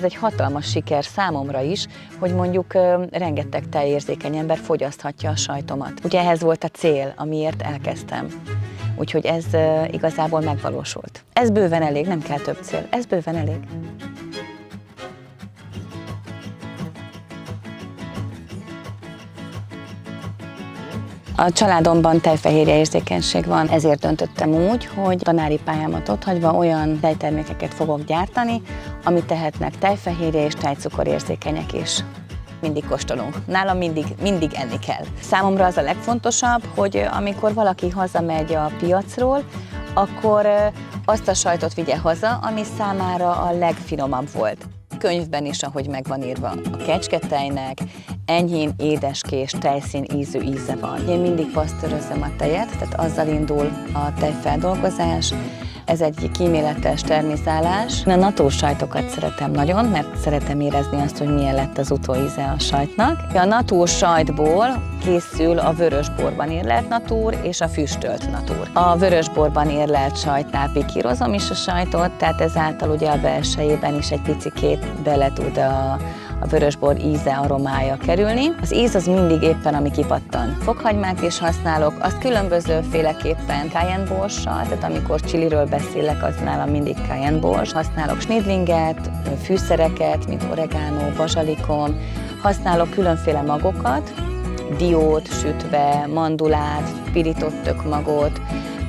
Ez egy hatalmas siker számomra is, hogy mondjuk rengeteg tejérzékeny ember fogyaszthatja a sajtomat. Ugye ehhez volt a cél, amiért elkezdtem. Úgyhogy ez igazából megvalósult. Ez bőven elég, nem kell több cél, ez bőven elég. A családomban tejfehérje érzékenység van, ezért döntöttem úgy, hogy tanári pályámat otthagyva olyan tejtermékeket fogok gyártani, amit tehetnek tejfehérje és tejcukor érzékenyek is. Mindig kóstolunk. Nálam mindig enni kell. Számomra az a legfontosabb, hogy amikor valaki hazamegy a piacról, akkor azt a sajtot vigye haza, ami számára a legfinomabb volt. Könyvben is, ahogy meg van írva, a kecsketejnek enyhén édeskés, tejszín ízű íze van. Én mindig pasztőrözöm a tejet, tehát azzal indul a tejfeldolgozás. Ez egy kíméletes természálás. A natúr sajtokat szeretem nagyon, mert szeretem érezni azt, hogy milyen lett az utóíze a sajtnak. A natúr sajtból készül a vörösborban érlelt natúr és a füstölt natúr. A vörösborban érlelt sajtnál pikírozom is a sajtot, tehát ezáltal ugye a belsejében is egy picikét bele tud a vörösbor íze, aromája kerülni. Az íz az mindig éppen, ami kipattan. Fokhagymát is használok, azt különbözőféleképpen cayenne borssal, tehát amikor chiliről beszélek, az nálam mindig cayenne bors. Használok snidlinget, fűszereket, mint oregano, bazsalikom, használok különféle magokat, diót sütve, mandulát, pirított tökmagot,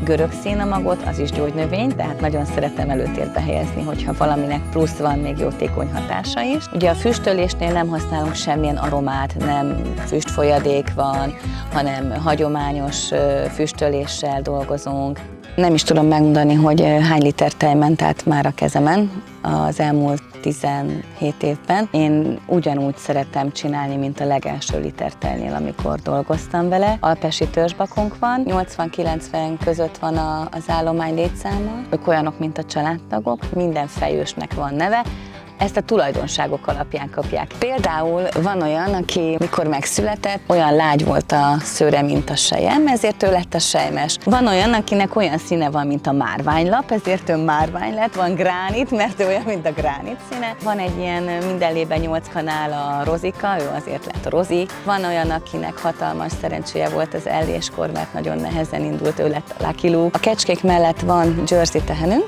görög szénamagot, az is gyógynövény, tehát nagyon szeretem előtérbe helyezni, hogyha valaminek plusz van még jótékony hatása is. Ugye a füstölésnél nem használunk semmilyen aromát, nem füstfolyadék van, hanem hagyományos füstöléssel dolgozunk. Nem is tudom megmondani, hogy hány liter tej ment át már a kezemen az elmúlt 17 évben. Én ugyanúgy szeretem csinálni, mint a legelső liter tejnél, amikor dolgoztam vele. Alpesi törzsbakunk van, 80-90 között van az állomány létszáma. Ők olyanok, mint a családtagok, minden fejősnek van neve. Ezt a tulajdonságok alapján kapják. Például van olyan, aki mikor megszületett, olyan lágy volt a szőre, mint a selyem, ezért ő lett a selymes. Van olyan, akinek olyan színe van, mint a márványlap, ezért ő márvány lett, van gránit, mert ő olyan, mint a gránit színe. Van egy ilyen minden lében 8 kanál a Rozika, ő azért lett a Rozi. Van olyan, akinek hatalmas szerencséje volt az elléskor, mert nagyon nehezen indult, ő lett a Lucky Luke. A kecskék mellett van Jersey tehenünk,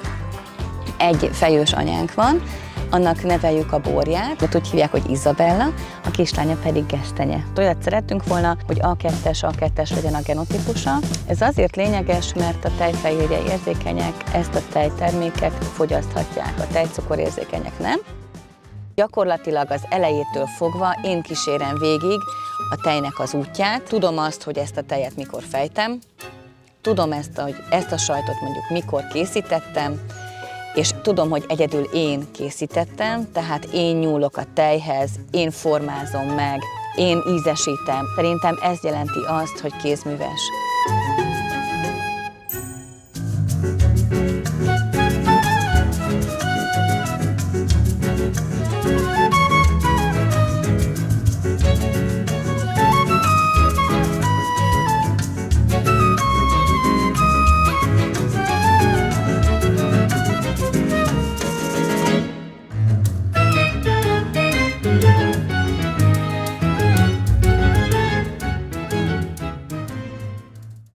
egy fejős anyánk van, annak neveljük a borját, mert úgy hívják, hogy Izabella, a kislánya pedig Gesztenye. Olyat szerettünk volna, hogy A2-es legyen a genotípusa. Ez azért lényeges, mert a tejfehérje érzékenyek ezt a tejterméket fogyaszthatják, a tejcukor érzékenyek nem. Gyakorlatilag az elejétől fogva én kísérem végig a tejnek az útját. Tudom azt, hogy ezt a tejet mikor fejtem, tudom hogy ezt a sajtot mondjuk mikor készítettem, és tudom, hogy egyedül én készítettem, tehát én nyúlok a tejhez, én formázom meg, én ízesítem. Szerintem ez jelenti azt, hogy kézműves.